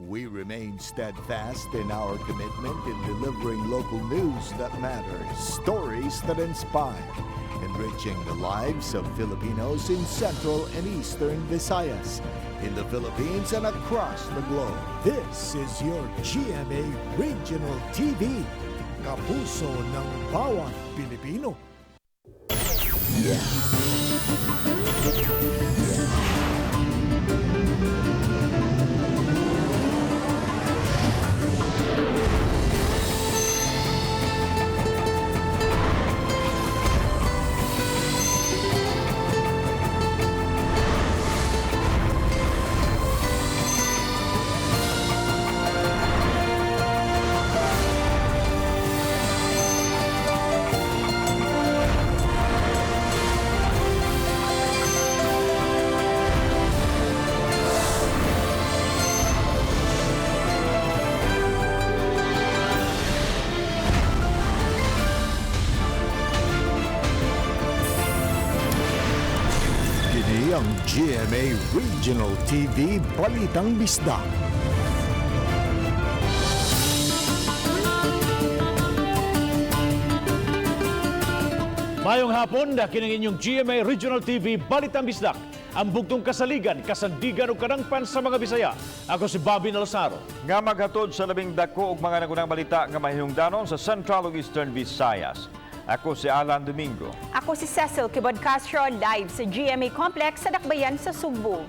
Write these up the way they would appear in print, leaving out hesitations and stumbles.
We remain steadfast in our commitment in delivering local news that matters, stories that inspire, enriching the lives of Filipinos in Central and Eastern Visayas, in the Philippines and across the globe. This is your GMA Regional TV, kapuso ng bawat Pilipino. Ang GMA Regional TV Balitang Bisdak. Mayong hapon, kining inyong GMA Regional TV Balitang Bisdak. Ang bugtong kasaligan, kasandigan o kanangpan sa mga Bisaya. Ako si Bobby Nalsaro. Nga maghatod sa labing dako og mga nagunang balita nga mahihungdanon sa Central ug Eastern Visayas. Ako si Alan Domingo. Ako si Cecil Kibod Castro, live sa GMA Complex sa Dakbayan sa Sugbo.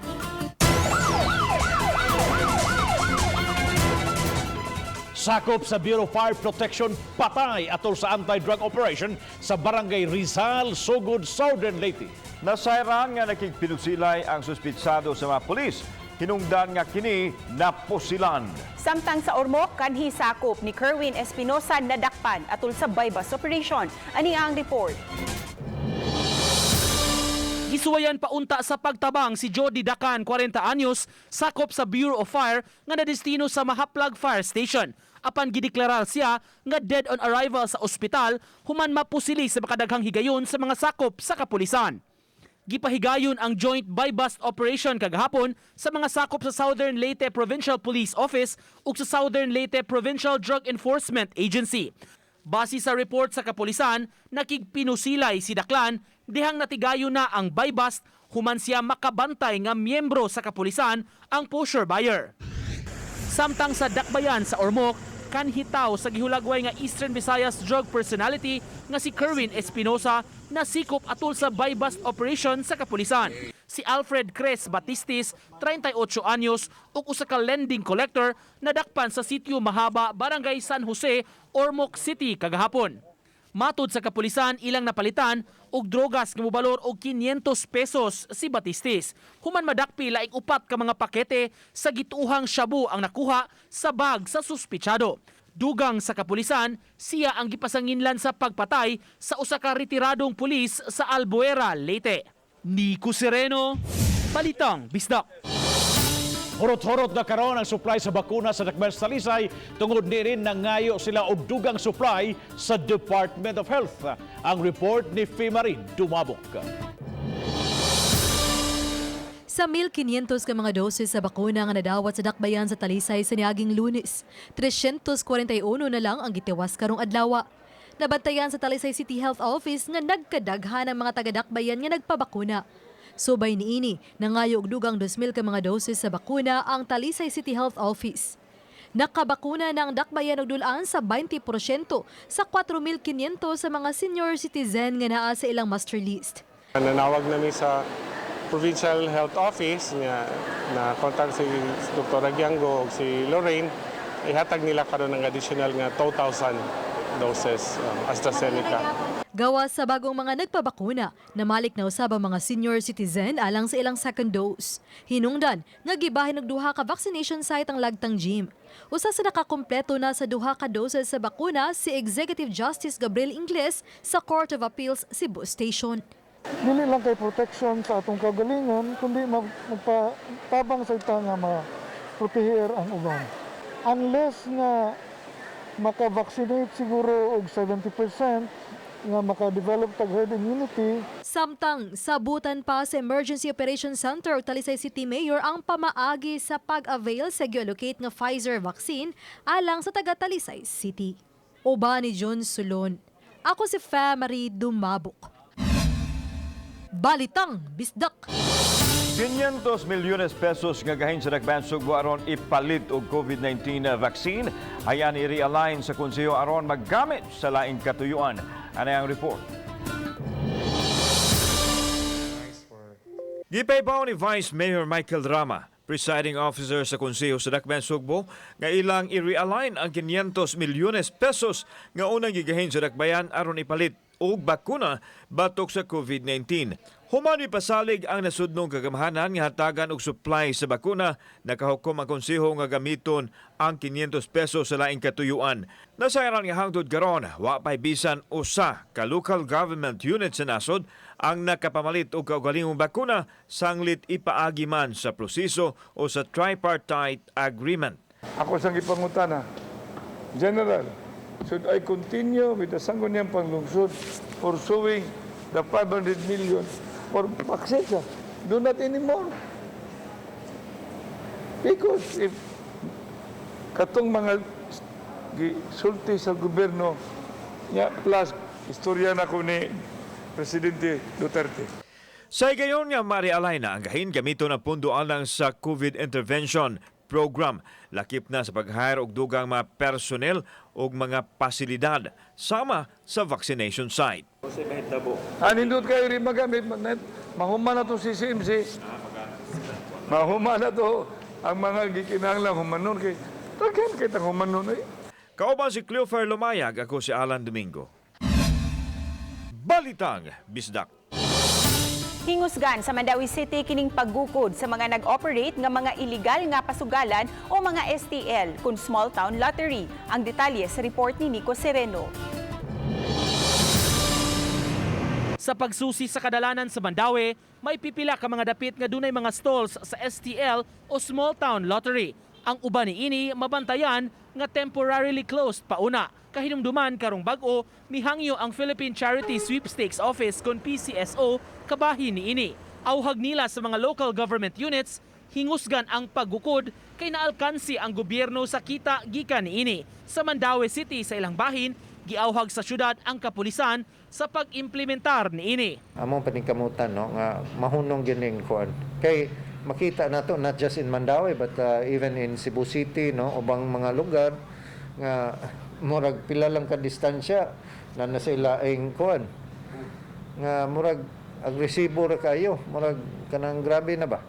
Sakop sa Bureau of Fire Protection, patay atol sa anti-drug operation sa Barangay Rizal, Sugod, Southern Leyte. Nasayran nga nakigpinusilay ang suspitsado sa mga pulis. Hinungdan nga kini naposilan. Samtang sa Ormoc, kanhi sakop ni Kerwin Espinosa nadakpan atol sa bypass operation. Ani ang report. Gisuwayan paunta sa pagtabang si Jody Dacan, 40 anyos, sakop sa Bureau of Fire nga nadestino sa Mahaplag Fire Station. Apan gideklarar siya nga dead on arrival sa ospital, human mapusili sa makadaghang higayon sa mga sakop sa kapulisan. Gipahigayon ang joint buy-bust operation kagahapon sa mga sakop sa Southern Leyte Provincial Police Office ug sa Southern Leyte Provincial Drug Enforcement Agency. Base sa report sa kapulisan, nakigpinusilay si Daklan dihang natigayon na ang buy-bust human siya makabantay nga miyembro sa kapulisan ang pusher buyer. Samtang sa Dakbayan sa Ormoc, kanhitaw sa gihulagway nga Eastern Visayas drug personality nga si Kerwin Espinosa na sikop atol sa buy-bust operation sa kapulisan. Si Alfred Cres Batistis, 38 anyos, ug usa ka lending collector nadakpan sa sitio Mahaba, Barangay San Jose, Ormoc City kagahapon. Matud sa kapulisan, ilang napalitan og drogas nga mobalor og 500 pesos si Batistis. Human madakpi laing upat ka mga pakete sa gituhang shabu ang nakuha sa bag sa suspitsado. Dugang sa kapulisan, siya ang gipasanginlan sa pagpatay sa usa ka retiradong pulis sa Albuera, Leyte. Nico Sereno, Balitang Bisdak. Horot-horot na karon ang supply sa bakuna sa Dakbayan sa Talisay, tungod ni rin nangayo sila og dugang supply sa Department of Health. Ang report ni Fimarin Dumabok. Sa 1,500 ka mga doses sa bakuna nga nadawat sa Dakbayan sa Talisay sa niaging Lunes, 341 na lang ang gitiwas karong adlawa. Nabantayan sa Talisay City Health Office nga nagkadaghan ang mga taga-Dakbayan nga nagpabakuna. Subay niini, nangayo og dugang 2,000 ka mga doses sa bakuna ang Talisay City Health Office. Nakabakuna ng Dakbayan og dulaan sa 20% sa 4,500 sa mga senior citizen nga naa sa ilang master list. Nanawag namin sa Provincial Health Office nga na kontak si Dr. Agiango o si Lorraine, ihatag nila karon ng additional nga 2,000 doses AstraZeneca. Gawa sa bagong mga nagpabakuna, namalik na usab ang mga senior citizen alang sa ilang second dose. Hinungdan nga gibahin og duha ka vaccination site ang Lagtang Gym. Usa sa nakakompleto na sa duha ka doses sa bakuna si Executive Justice Gabriel Ingles sa Court of Appeals Cebu Station. Dili lang kay protection sa atong kagalingon, kundi magpatabang sa ita nga ma-protehir ang uban. Unless nga maka-vaccinate siguro og 70%, nga maka-develop tag herd immunity. Samtang sabutan pa sa Emergency Operations Center o Talisay City Mayor ang pamaagi sa pag-avail sa geolocate nga Pfizer vaccine alang sa taga Talisay City. Uba ni John Sulon. Ako si Marie Dumabok. Balitang Bisdak. 500 milyones pesos nga gahin sa nagbansog aron ipalit og COVID-19 vaccine ayan i-realign sa konseho aron maggamit sa laing katuyuan. Ano ang report? Gipaybaw ni Vice Mayor Michael Rama, presiding officer sa konseho sa Dakbayan Sugbo, nga ilang i-realign ang 500 milyones pesos nga unang gigahin sa Dakbayan aron ipalit og bakuna batok sa COVID-19. Humani pasalig ang nasudnong kagamahanan nga hatagan og supply sa bakuna, nakahukom ang konseho nga gamiton ang 500 pesos sa laing katuyuan. Nasayran nga hangtod karon, wa pay bisan usa ka local government unit sa nasod ang nakapamalit og kaugalingong bakuna sanglit ipaagi man sa proseso o sa tripartite agreement. Ako sang ipangutana, General, should I continue with the sangguniang panglungsod pursuing the 500 million for vaccine? Do not anymore. Because if katong mga gisulti sa gobyerno niya plus istorya na ko ni Presidente Duterte. Sa gayon nga marialay na ang gahin gamito ng pundo alang sa COVID intervention program. Lakip na sa pag-hire og dugang mga personnel o mga pasilidad sama sa vaccination site. Anindot kayo rin magamit. Mahuma na to si CMC. Mahuma na to ang mga gikinahanglang humanon kay tagan kay tang humanon ay. Kauban si Cleofer Lumayag, ako si Alan Domingo. Balitang Bisdak. Hingusgan sa Mandawi City kining paggukod sa mga nag-operate nga mga illegal nga pasugalan o mga STL kun small town lottery. Ang detalye sa report ni Nico Sereno. Sa pagsusi sa kadalanan sa Mandawi, may pipila ka mga dapit nga dunay mga stalls sa STL o small town lottery. Ang uban niini mabantayan nga temporarily closed pauna. Kahinumduman karong bag-o mihangyo ang Philippine Charity Sweepstakes Office kon PCSO kabahin niini. Awhag nila sa mga local government units hingusgan ang paggukod kay naalkansi ang gobyerno sa kita gikan niini. Sa Mandawi City sa ilang bahin giawhag sa syudad ang kapulisan sa pag-implementar niini. Among paningkamutan no nga mahunong gining kuan kay makita nato not just in Mandawi but even in Cebu City no ubang mga lugar nga murag pila lang ka distansya na nasa ilaing kuan nga murag agresibo ra kayo murag kanang grabe na ba.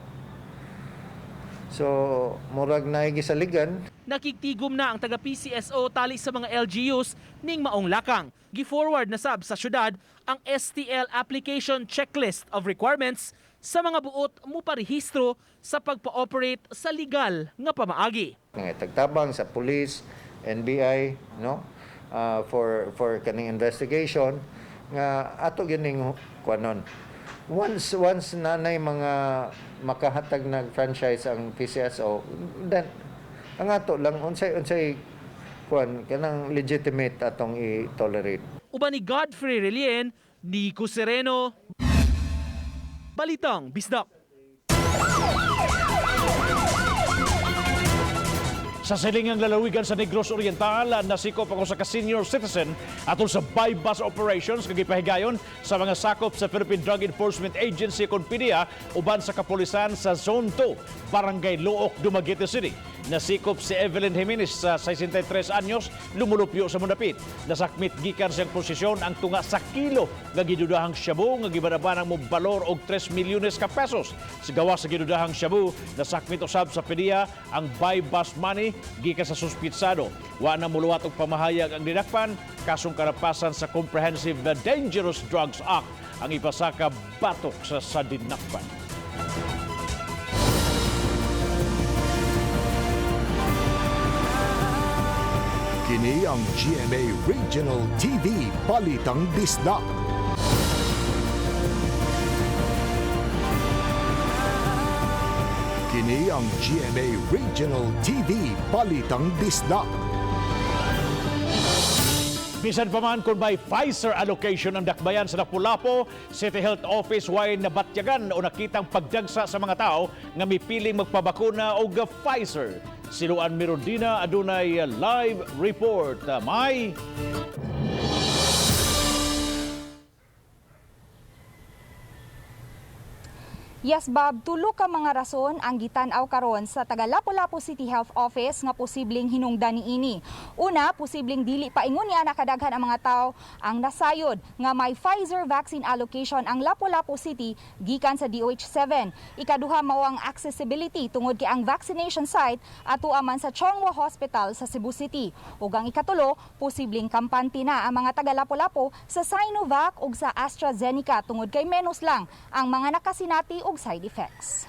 So, murag naigi sa ligan. Nakiktigom na ang taga PCSO tali sa mga LGUs ning maong lakang. Gi-forward na sab sa syudad ang STL application checklist of requirements sa mga buot mo parehistro sa pagpa-operate sa legal nga pamaagi. Tagtabang sa police, NBI, no? For kaning investigation nga ato gining kuanon. Once nanay mga makahatag nag franchise ang PCSO, then ang ato lang unsay kuan kanang legitimate atong i-tolerate. Uban ni Godfrey Relien, Nico Sereno, Balitang Bisdak. Sa silingang lalawigan sa Negros Oriental, nasikop ako sa ka-senior citizen atol sa buy-bus operations kagipahigayon sa mga sakop sa Philippine Drug Enforcement Agency kon PDEA uban sa kapulisan sa Zone 2, Barangay Luok, Dumaguete City. Nasikop si Evelyn Jimenez sa 63 anyos, lumulupyo sa Mundapit. Nasakmit gikan siyang posisyon ang tunga sa kilo nga gidudahang shabu nga gibanabanang mo balor og 3 milyones ka pesos. Sa gawas sa gidudahang shabu, nasakmit usab sa PDEA ang buy-bus money gikan sa suspitsado. Wa na muluwat og pamahayag ang dinakpan, kasong karapasan sa Comprehensive Dangerous Drugs Act ang ipasaka batok sa dinakpan. Kini ang GMA Regional TV Balitang Bisdak. Kini ang GMA Regional TV Balitang Bisdak. Bisan pa man kung may Pfizer allocation ang dakbayan sa Lapu-Lapu, City Health Office way nabatyagan o nakitang pagdagsa sa mga tao nga mipiling magpabakuna og Pfizer. Siluan Mirondina adunay live report. May Yes, Bob, tulo ka mga rason ang gitan-aw karon sa taga Lapu-Lapu City Health Office nga posibleng hinungdan niini. Una, posibleng dili paingon niya nakadaghan ang mga tao ang nasayod nga may Pfizer vaccine allocation ang Lapu-Lapu City gikan sa DOH7. Ikaduha mao ang accessibility tungod kay ang vaccination site atuwa man sa Chongwa Hospital sa Cebu City. Ug ang ikatulo, posibleng kampante na ang mga taga Lapu-Lapu sa Sinovac ug sa AstraZeneca tungod kay menos lang ang mga nakasinati og side effects.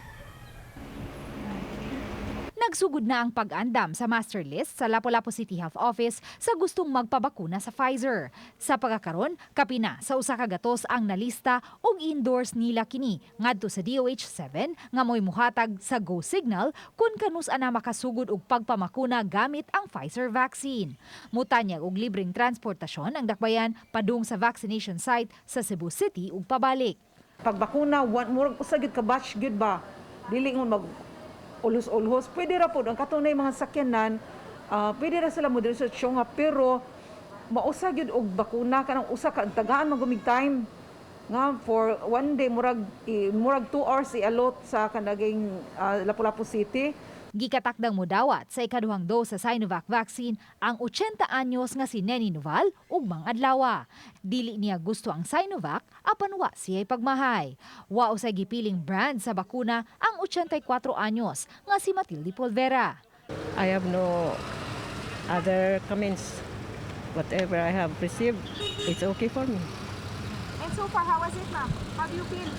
Nagsugod na ang pag-andam sa master list sa Lapu-Lapu City Health Office sa gustong magpabakuna sa Pfizer. Sa pagkakaron, kapina sa usa ka gatos ang nalista ug endorse nila kini ngadto sa DOH7 nga moy muhatag sa go signal kung kanus ana makasugod og pagpamakuna gamit ang Pfizer vaccine. Mutanyag og libreng transportasyon ang dakbayan padung sa vaccination site sa Cebu City ug pabalik. Pagbakuna, murag usagid ka batch gyud ba? Dili mo mag ulhos-ulhos. Pwede ra pod ang katunay mga sakyanan, pwede ra sila mo diri sa Chongwa pero mausag gyud og bakuna kanang usa ka tagaan magumig time nga for one day murag 2 hours ialot sa kanaging Lapu-Lapu City. Gikatakdang modawat sa ikaduhang dose sa Sinovac vaccine ang 80 anyos nga si Neni Noval ug Mang Adlawa. Dili niya gusto ang Sinovac apan wa siya'y pagmahay. Wa usay gipiling brand sa bakuna ang 84 anyos nga si Matilde Polvera. I have no other comments. Whatever I have received, it's okay for me. And so far, how was it, ma'am? How do you feel?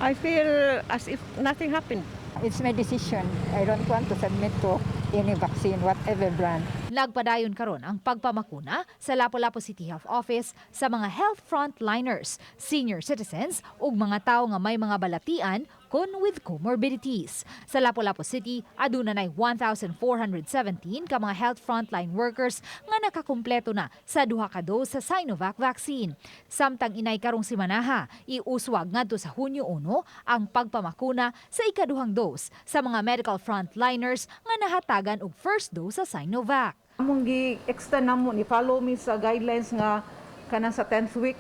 I feel as if nothing happened. It's my decision. I don't want to submit to any vaccine, whatever brand. Nagpadayon karon ang pagpamakuna sa Lapu-Lapu City Health Office sa mga health frontliners, senior citizens ug mga tawo nga may mga balatian kon with comorbidities. Sa Lapu-Lapu City, aduna nay 1,417 ka mga health frontline workers nga nakakumpleto na sa duha ka dose sa Sinovac vaccine. Samtang inay karong simanaha, iuswag ngadto sa Hunyo 1 ang pagpamakuna sa ikaduhang dose sa mga medical frontliners nga nahatagan og first dose sa Sinovac. Among gi-extend namo ni follow me sa guidelines nga kanang sa 10th week.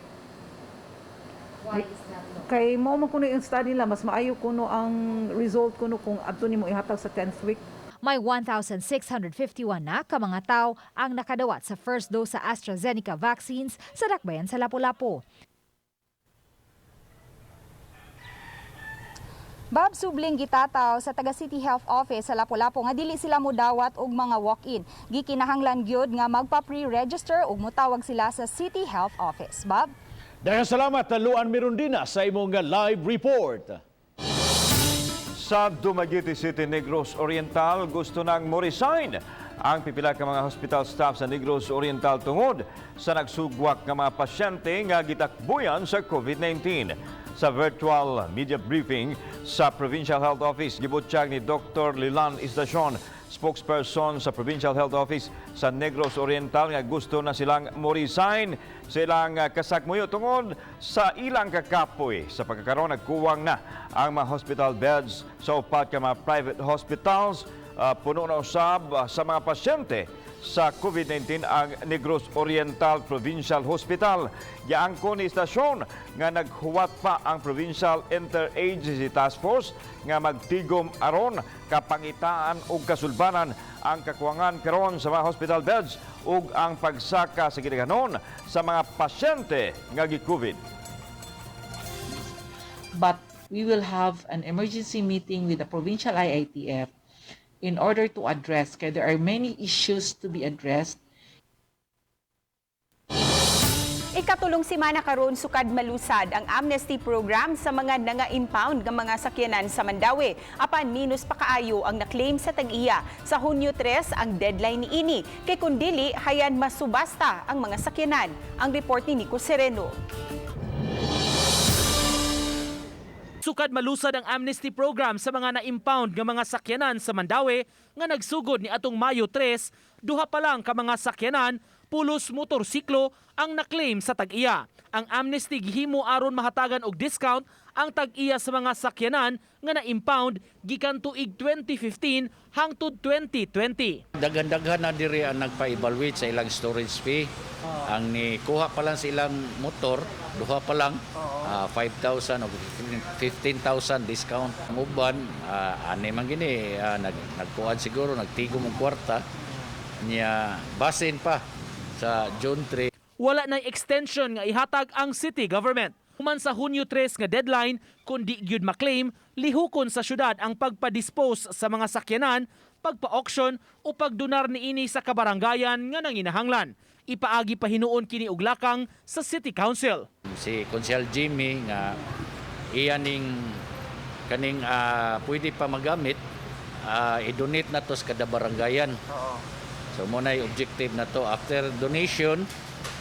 Why is that? Kay mo man kuno yung study nila, mas maayo kuno ang result kuno kung adto nimo ihatag sa 10th week. May 1,651 na ka mga tao ang nakadawat sa first dose sa AstraZeneca vaccines sa dakbayan sa Lapu-Lapu. Bob, subling gitataw sa taga City Health Office sa Lapu-Lapu nga dili sila modawat og mga walk-in. Gikinahanglan gyud nga magpa-pre-register ug motawag sila sa City Health Office. Bob? Daghang salamat Luan Mirondina sa imong live report. Sa Dumaguete City, Negros Oriental, gusto nang mo-resign ang pipila ka mga hospital staff sa Negros Oriental tungod sa nagsugwak nga mga pasyente nga gitakbuyan sa COVID-19. Sa virtual media briefing sa Provincial Health Office, gibutyag ni Dr. Lilan Estacion, spokesperson sa Provincial Health Office sa Negros Oriental, nga gusto na silang mo-resign silang kasakmuyo tungod sa ilang kakapoy. Sa pagkakaroon, nagkuwang na ang mga hospital beds sa upat ka mga private hospitals. Puno na usab sa mga pasyente sa COVID-19 ang Negros Oriental Provincial Hospital. Giangko ni istasyon nga naghuwat pa ang Provincial Interagency Task Force nga magtigom aron kapangitaan ug kasulbanan ang kakuwangan karon sa mga hospital beds ug ang pagsaka sa gidaghanon sa mga pasyente nga gi-COVID. But we will have an emergency meeting with the Provincial IITF in order to address, because there are many issues to be addressed. Ikatulong simana karon sukad malusad ang amnesty program sa mga nanga-impound nga mga sakyanan sa Mandawi. Apan minus pa kaayo ang na-claim sa tag-iya. Sa Hunyo 3 ang deadline niini. Kay kundili hayan masubasta ang mga sakyanan. Ang report ni Nico Sereno. Sukad malusad ang amnesty program sa mga na-impound nga mga sakyanan sa Mandawi nga nagsugod ni atong Mayo 3, duha pa lang ka mga sakyanan pulos motorsiklo ang naklaim sa tag-iya. Ang amnesty gihimo aron mahatagan og discount ang tag-iya sa mga sakyanan nga na-impound gikan tuig 2015 hangtod 2020. Daghan-daghan na diri ang nagpa-evaluate sa ilang storage fee. Ang ni kuha pa lang sa ilang motor, duha pa lang 5,000 o 15,000 discount. Ang uban ani man gini nagkuan siguro nagtigom og kwarta niya basin pa sa June 3. Wala na extension nga ihatag ang city government. Human sa Hunyo 3 nga deadline, kung di gyud maklaim, lihukon sa syudad ang pagpa-dispose sa mga sakyanan, pagpa-auction o pagdonar niini sa kabarangayan nga nanginahanglan. Ipaagi pa hinuon kini og lakang sa City Council. Si Konsehal Jimmy nga iyaning kaning pwede pa magamit, i-donate na to sa kada barangayan. So muna yung objective na to. After donation,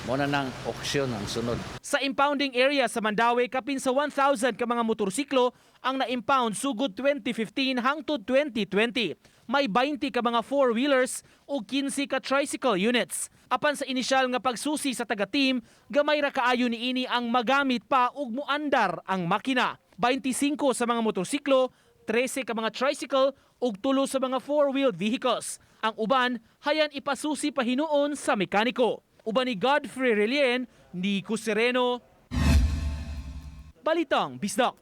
muna ng auction ang sunod. Sa impounding area sa Mandawi, kapin sa 1,000 ka mga motorsiklo ang na-impound sugod 2015 hangtod 2020. May 20 ka mga four-wheelers o 15 ka tricycle units. Apan sa inisyal nga pagsusi sa taga-team, gamay ra kaayo niini ang magamit pa ug muandar ang makina. 25 sa mga motorsiklo, 13 ka mga tricycle ug 3 sa mga four-wheeled vehicles. Ang uban, hayan ipasusi pa hinuon sa mekaniko. Uban ni Godfrey Relien, Nico Sereno, Balitang Bisdak.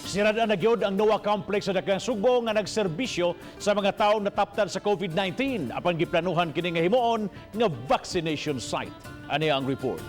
Sirada na gyud ang NOAA complex sa Daghang Sugbo nga nagserbisyo sa mga tawo nataptan sa COVID-19 apan giplanuhan kini nga himuon nga vaccination site. Ani ang report.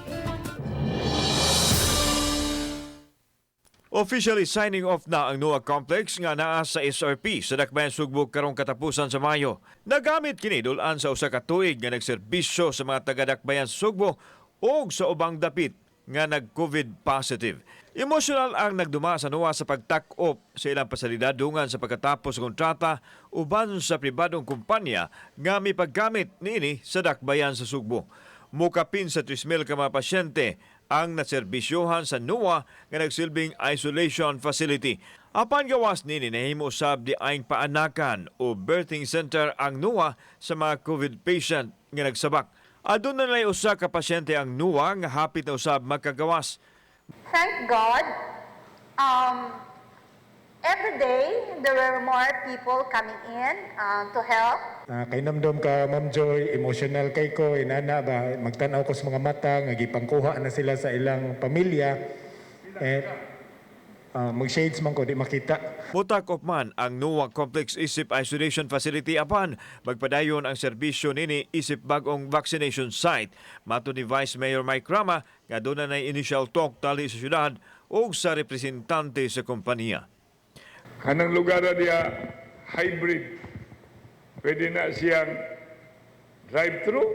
Officially signing off na ang NOAA complex nga naa sa SRP sa Dakbayan Sugbo karong katapusan sa Mayo. Nagamit kini dulan sa usa ka tuig nga nagserbisyo sa mga taga-Dakbayan Sugbo ug sa ubang dapit nga nag-COVID positive. Emotional ang nagduma sa NOAA sa pagtak-op sa ilang pasalidad dungan sa pagkatapos sa kontrata uban sa pribadong kumpanya nga may paggamit niini sa Dakbayan sa Sugbo. Mukapin sa 3,000 ka mga pasyente ang naserbisyohan sa NOAA nga nagsilbing isolation facility. Apan gawas nini nahimo usab di aing paanakan o birthing center ang NOAA sa mga COVID patient nga nagsabak. Adun na usa ka pasyente ang NOAA nga hapit na usab magkagawas. Thank God, every day there were more people coming in to help. Kay namdom ka, Ma'am Joy, emotional kay ko, inana ba, magtanaw ko sa mga mata, nga gipangkuha na sila sa ilang pamilya, mag-shades man ko, di makita. Mutakop man ang NOAA Complex Isip Isolation Facility apan magpadayon ang serbisyo nini isip bagong vaccination site. Mato ni Vice Mayor Mike Rama nga doon na initial talk tali sa syudad o sa representante sa kompanya. Kanang lugar niya hybrid. Pwede na siyang drive-thru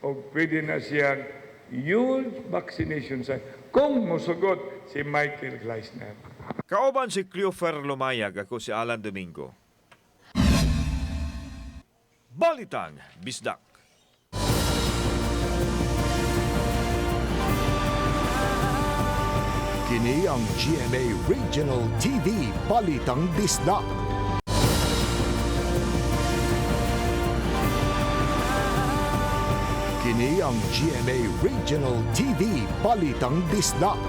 o pwede na siyang huge vaccination site. Kung musugot si Michael Gleisner. Kauban si Cleofer Lumayag, ako si Alan Domingo. Balitang Bisdak. Kini ang GMA Regional TV Balitang Bisdak. Kini ang GMA Regional TV Balitang Bisdak.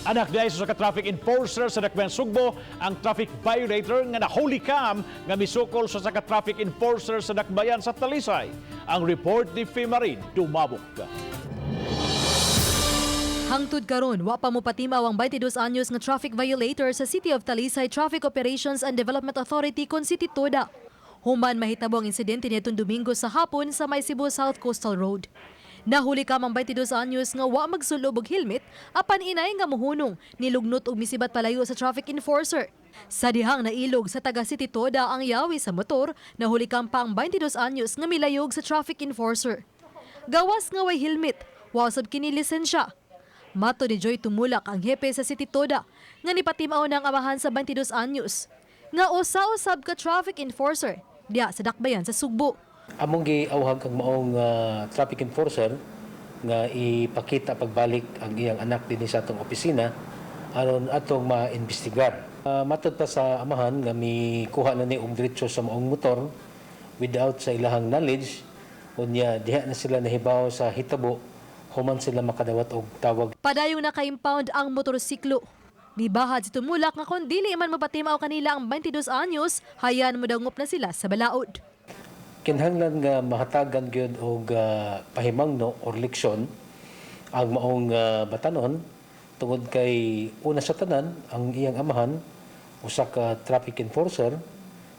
Anak dahil sa traffic enforcer sa Dakbayan Sugbo, ang traffic violator nga nahuli kam nga misukol sa traffic enforcer sa Dakbayan sa Talisay. Ang report ni Fimarin Dumabok. Hangtod karon, wa pa mo patimaw ang 22 anyos nga traffic violator sa City of Talisay Traffic Operations and Development Authority kon City Toda. Human mahitabo ang insidente nitong Domingo sa hapon sa May Cebu South Coastal Road. Nahuli ka mang 22 anyos nga wa magsulob og helmet apan inay nga mohunong nilugnot og misibat palayo sa traffic enforcer. Sa dihang nailog sa taga City Toda ang yawi sa motor, nahuli ka pang 22 anyos nga milayog sa traffic enforcer. Gawas nga way helmet, wa usab kini lisensya. Mato ni Joy Tumulak ang hepe sa City Toda nga nipatimaw ng amahan sa 22 anyos nga usa-usab ka traffic enforcer diya sa Dakbayan sa Sugbo. Among giawhag kang maong traffic enforcer nga ipakita pagbalik ang iyang anak dinhi sa atong opisina aron atong maimbestigar. Matod pa sa amahan nga mi kuha na ni og diretso sa maong motor without sa ilahang knowledge, unya diha na sila nahibaw sa hitabo, human sila makadawat og tawag. Padayong naka-impound ang motorsiklo. Mibahad si tumulak nga kung dili man mapatimaw kanila ang 22 anyos, hayan mo dangop na sila sa balaod. Kinahanglan nga mahatagan gyud og pahimangno or leksyon ang maong batanon tungod kay una sa tanan ang iyang amahan usa ka traffic enforcer,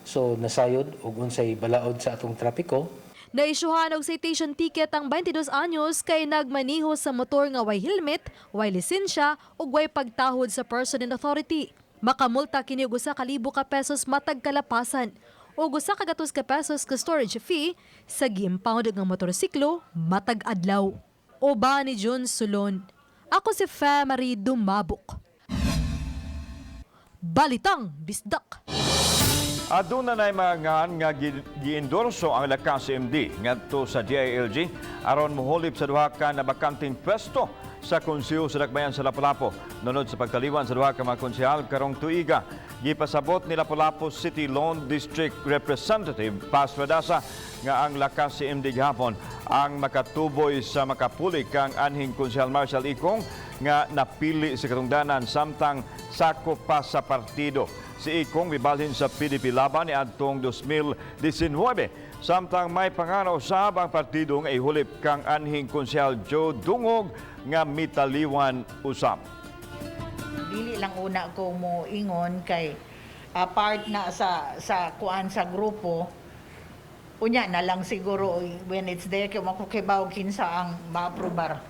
so nasayod og unsay balaod sa atong trapiko. Naisyuhan og citation ticket ang 22 anyos kay nagmaniho sa motor nga way helmet, way lisensya ug way pagtahod sa person and authority. Makamulta kini og 1,000 ka pesos matag kalapasan ug 100 ka pesos ka storage fee sa gi-impound nga motorsiklo matag adlaw. Oba ni John Sulon. Ako si Marie Dumabok. Balitang Bisdak. Aduna na mga nga gi-endorso ang lakas MD ngadto sa DILG aron mohulip sa duha ka nabakanting pwesto sa konseho sa Dakbayan sa Lapu-Lapu. Nunod sa pagkaliwan sa duha ka mga konsehal karong tuiga, gipasabot ni Lapu-Lapu City Lone District Representative Pastor Dasa nga ang lakas si MD gihapon ang makatuboy sa makapuli kang anhing konsehal Marshall Ikong nga napili sa katungdanan samtang sakop pa sa partido. Si Ikong mibalhin sa PDP laban ni adtong 2019 samtang may pangaraw sab ang partido nga ihulip kang anhing konsehal Joe Dungog nga mitaliwan usab. Dili lang una ko mo ingon kay part na sa kuan sa grupo. Unya na lang siguro when it's there kay makukibaw kinsa ang maaprobar.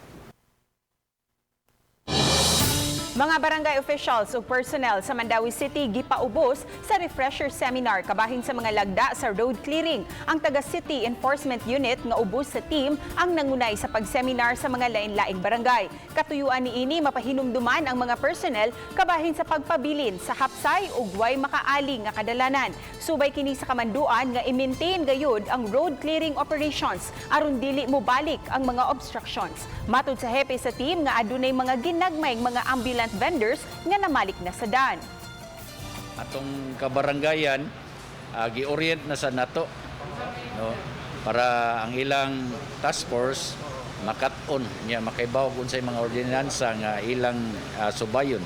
Mga barangay officials o personnel sa Mandawi City gipaubos sa refresher seminar kabahin sa mga lagda sa road clearing. Ang taga-City Enforcement Unit nga ubos sa team ang nangunay sa pag-seminar sa mga lain-laing barangay. Katuyuan niini mapahinumduman ang mga personnel kabahin sa pagpabilin sa hapsay ug way makaali nga kadalanan. Subay kini sa kamanduan nga i-maintain gayud ang road clearing operations aron dili mo balik ang mga obstructions. Matud sa hepe sa team nga adunay mga ginagmayng mga ambulance vendors nga namalik na sa daan. Atong kabarangayan gi-orient na sa nato, no, para ang ilang task force makat-on nya makaibaw unsay mga ordinansa nga ilang subayon.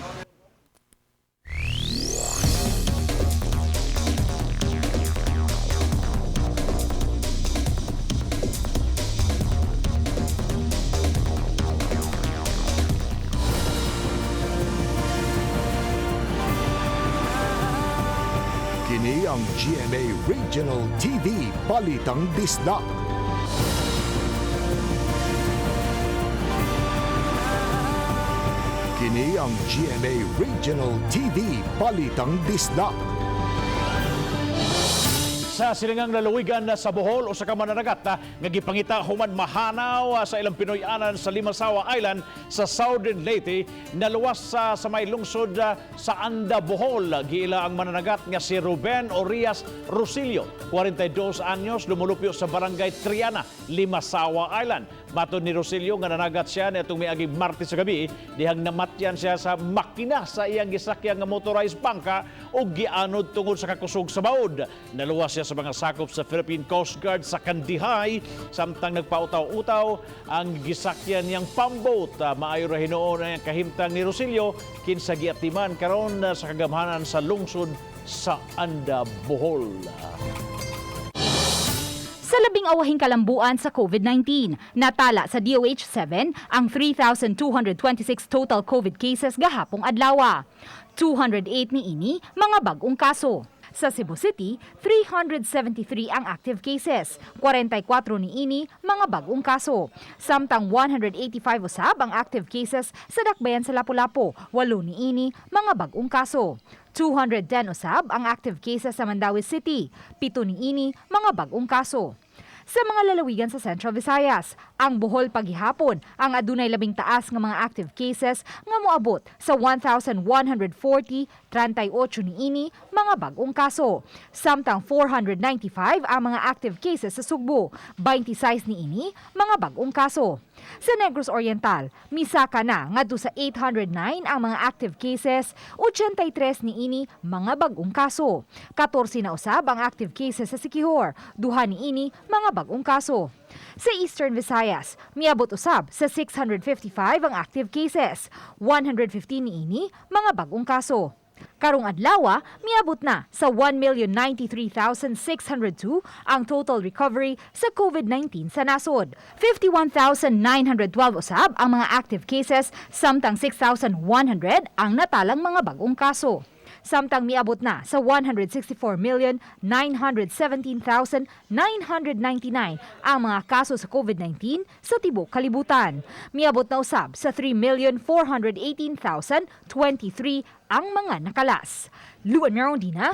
Kini ang GMA Regional TV Balitang Bisdak. Kini ang GMA Regional TV Balitang Bisdak. Sa silingang lalawigan sa Bohol o sa Kamananagat nga gipangita human mahanaw sa ilang Pinoyanan sa Limasawa Island sa Southern Leyte naluwas sa may lungsod sa Anda, Bohol. Giila ang mananagat nga si Ruben Orias Rosilio, 42 anyos, lumulupyo sa barangay Triana, Limasawa Island. Matod ni Rosilio nga nanagat siya nitong miaging Martes sa gabi, dihang namatyan siya sa makina sa iyang gisakyan nga motorized bangka o gianod tungod sa kakusog sa baod. Naluwas siya sa mga sakop sa Philippine Coast Guard sa Kandihay samtang nagpautaw-utaw ang gisakyan niyang pamboat. Maayo ra hinoon ang kahimtang ni Rosilio kinsa giatiman karon sa kagamhanan sa lungsod sa Anda, Bohol. Sa labing awahing kalambuan sa COVID-19, natala sa DOH-7 ang 3,226 total COVID cases gahapong adlaw. 208 niini mga bag-ong kaso. Sa Cebu City, 373 ang active cases, 44 niini mga bag-ong kaso. Samtang 185 usab ang active cases sa Dakbayan sa Lapu-Lapu, 8 niini mga bag-ong kaso. 210 usab ang active cases sa Mandawi City, 7 niini mga bag-ong kaso. Sa mga lalawigan sa Central Visayas, ang Bohol paghihapon ang adunay labing taas nga mga active cases nga moabot sa 1,140, 38 niini mga bagong kaso. Samtang 495 ang mga active cases sa Sugbo, 26 niini mga bagong kaso. Sa Negros Oriental, misaka na ngadto sa 809 ang mga active cases, 83 niini mga bagong kaso. 14 na usab ang active cases sa Siquijor, 2 niini mga bagong kaso. Sa Eastern Visayas, miabot usab sa 655 ang active cases, 115 niini mga bagong kaso. Karong adlawa, miabot na sa 1,093,602 ang total recovery sa COVID-19 sa nasod. 51,912 usab ang mga active cases, samtang 6,100 ang natalang mga bagong kaso. Samtang miabot na sa 164,917,999 ang mga kaso sa COVID-19 sa tibuok kalibutan. Miabot na usab sa 3,418,023 ang mga nakalas. Luan Merondina,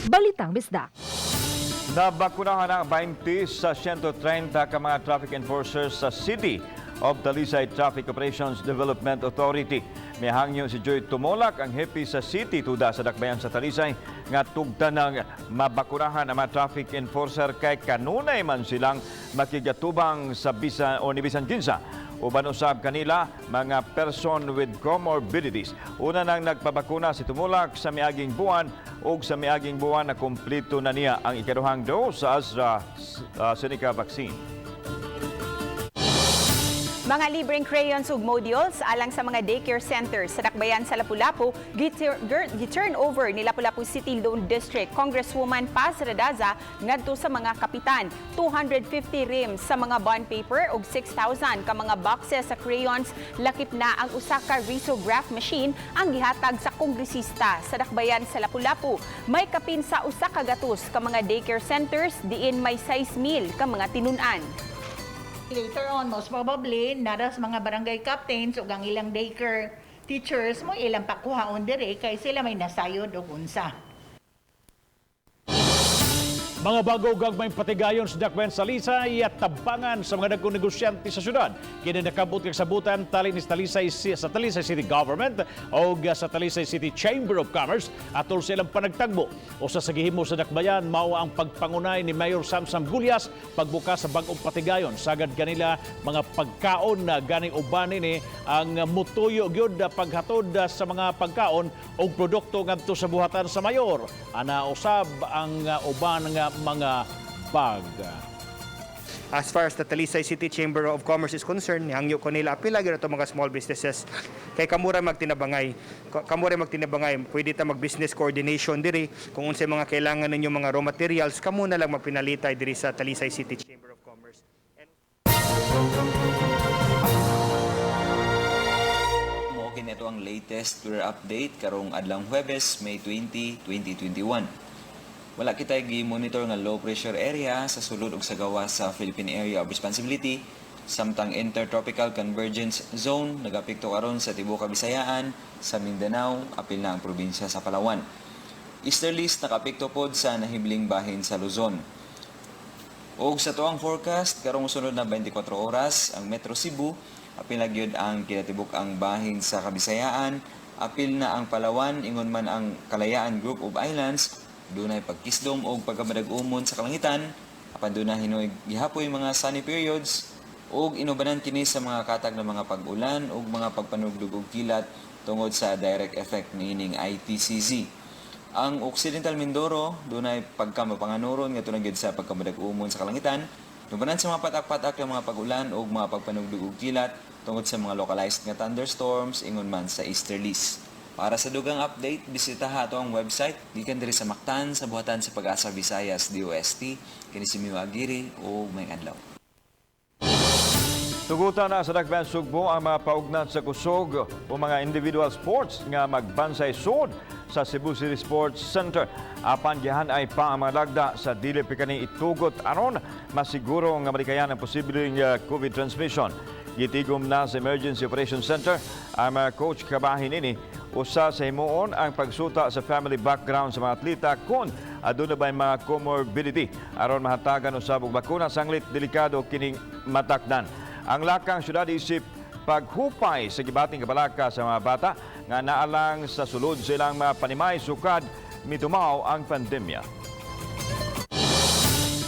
Balitang Bisdak. Nabakunahan ang 20 sa 130 ka mga traffic enforcers sa City of Talisay Traffic Operations Development Authority. May hangyo si Joy Tumolak, ang hepe sa City tuda sa dakbayan sa Talisay, nga tugda ng mabakunahan ang mga traffic enforcer kay kanunay man silang makigatubang sa bisan o ni bisan kinsa. Uban usab kanila mga person with comorbidities. Una nang nagpabakuna si Tumolak sa miaging buwan o sa miaging buwan na kumpleto na niya ang ikaduhang dose sa AstraZeneca vaccine. Mga libreng crayons ug modules alang sa mga daycare centers sa Dakbayan sa Lapu-Lapu gi-turn over ni Lapu-Lapu City Loan District Congresswoman Paz Radaza ngadto sa mga kapitan. 250 rims sa mga bond paper ug 6,000 ka mga boxes sa crayons, lakip na ang usa ka risograph machine ang gihatag sa kongresista sa Dakbayan sa Lapu-Lapu. May kapin sa usa ka gatos ka mga daycare centers diin may 6,000 ka mga tinun-an. Later on, most probably, naras mga barangay captains o ang ilang daycare teachers mo ilang pakuhaon dire kay sila may nasayod o unsa. Mga bago gagmay patigayon sa Dakbayan sa Talisay at tabangan sa mga dagkong negosyante sa syudad. Kini nakabot kag sabutan tali ni Talisay sa Talisay City Government o sa Talisay City Chamber of Commerce atol sa ilang panagtagbo. O sa gihimo sa Dakbayan mao ang pagpangunay ni Mayor Samsam Gulyas pagbukas sa bagong patigayon. Sagad kanila mga pagkaon na gani uban ni ang mutuyo gyud paghatod sa mga pagkaon o produkto ngadto sa buhatan sa mayor. Ana usab ang uban nga mga bag. As far as the Talisay City Chamber of Commerce is concerned, hangyo ko nila apila gyud ato mga small businesses kay kamura magtinabangay. Pwede ta mag-business coordination diri kung unsay mga kailangan ninyo mga raw materials, kamo na lang magpinalitay diri sa Talisay City Chamber of Commerce. Mo kinito ang latest weather update karong adlang Huwebes, May 20, 2021. Wala kita gi-monitor nga low pressure area sa sulod ug sa gawas sa Philippine Area of Responsibility, samtang intertropical convergence zone nagapekto karon sa tibuok Kabisayaan, sa Mindanao, apil na ang probinsya sa Palawan. Easterlies nakapekto pod sa nahibling bahin sa Luzon. Og sa tuang forecast karong sunod na 24 oras, ang Metro Cebu apil na gyud ang kinatibuk ang bahin sa Kabisayaan, apil na ang Palawan ingon man ang Kalayaan Group of Islands. Dunay pagkisdom o pagkamadag-umon sa kalangitan, apan dunay hinuig gihapoy mga sunny periods ug inubanan kini sa mga katag ng mga pag-ulan ug mga pagpanugdog og kilat tungod sa direct effect niining ITCZ. Ang Occidental Mindoro dunay pagkamapanganuron ngadto na gyud sa pagkamadag-umon sa kalangitan, inubanan sa mga patak-patak ng mga pag-ulan ug mga pagpanugdog og kilat tungod sa mga localized nga thunderstorms ingon man sa easterlies. Para sa dugang update, bisitaha ato ang website gikan diri sa Mactan sa buhatan sa Pag-asa Visayas DOST kini si Miwa Agiri o may adlaw. Tugutan na sa Dakbayan Sugbo ang mga paugnat sa kusog o mga individual sports nga magbansay sud sa Cebu City Sports Center. Apan gihan ay pa ang mga lagda sa dili pikani itugot aron masiguro nga malikayan ang posibleng COVID transmission. Gitigom na sa Emergency Operations Center ang mga coach kabahin ini usa sa himuon ang pagsuta sa family background sa mga atleta kung aduna bay mga comorbidity aron mahatagan usab og bakuna sanglit delikado kining matakdan. Ang lakang syudad isip paghupay sa gibating kabalaka sa mga bata nga naalang sa sulod sa ilang mga panimay sukad mitumaw ang pandemya.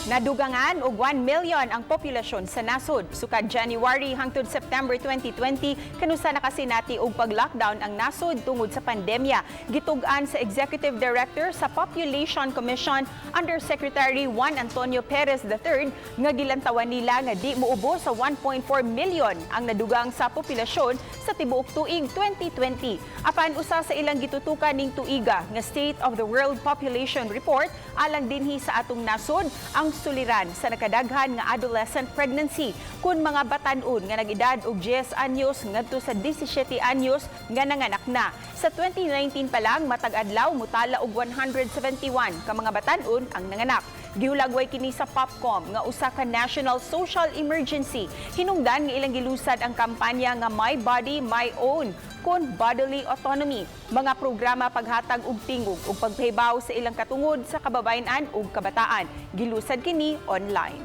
Nadugangan og 1 million ang populasyon sa nasod. Sukad January hangtod September 2020, kanusa nakasinati og pag-lockdown ang nasod tungod sa pandemya. Gitug-an sa Executive Director sa Population Commission Undersecretary Juan Antonio Perez III nga gilantawan nila nga di muubo sa 1.4 million ang nadugang sa populasyon sa tibuok tuig 2020. Apan usa sa ilang gitutukan ning tuiga nga State of the World Population Report alang dinhi sa atong nasod ang suliran sa nakadaghan nga adolescent pregnancy kun mga batan-on nga nag-edad og 10 anyos ngadto sa 17 anyos nga nanganak na. Sa 2019 pa lang matag adlaw mutala og 171 ka mga batan-on ang nanganak. Gihulagway kini sa POPCOM nga usa ka national social emergency. Hinungdan nga ilang gilusad ang kampanya nga My Body, My Own kon bodily autonomy, mga programa paghatag og tingog ug pagpahibaw sa ilang katungod sa kababayen-an ug kabataan. Gilusad kini online.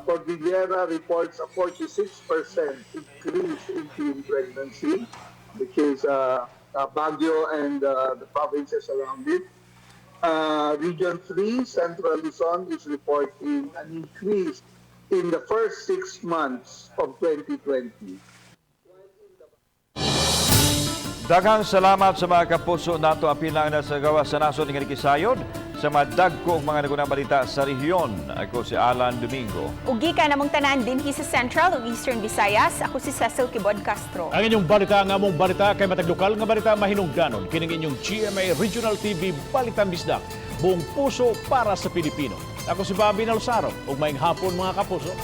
Cordillera reports a 46% increase in teen pregnancy, which is Baguio and the provinces around it. Region 3, Central Luzon, is reporting an increase in the first 6 months of 2020. Daghang salamat sa mga kapuso nato apilang na sa gawa sa nasod nga Kisayod sa mga dagkong mga nagunang balita sa rehiyon. Ako si Alan Domingo. Ugi ka namong tanan dinhi sa Central ug Eastern Visayas. Ako si Cecil Kibod Castro. Ang inyong balita nga among balita kay matag lokal nga balita mahinungdanon kining inyong GMA Regional TV Balitang Bisdak. Buong puso para sa Pilipino. Ako si Bobby Nalsaro ug maayong hapon mga kapuso.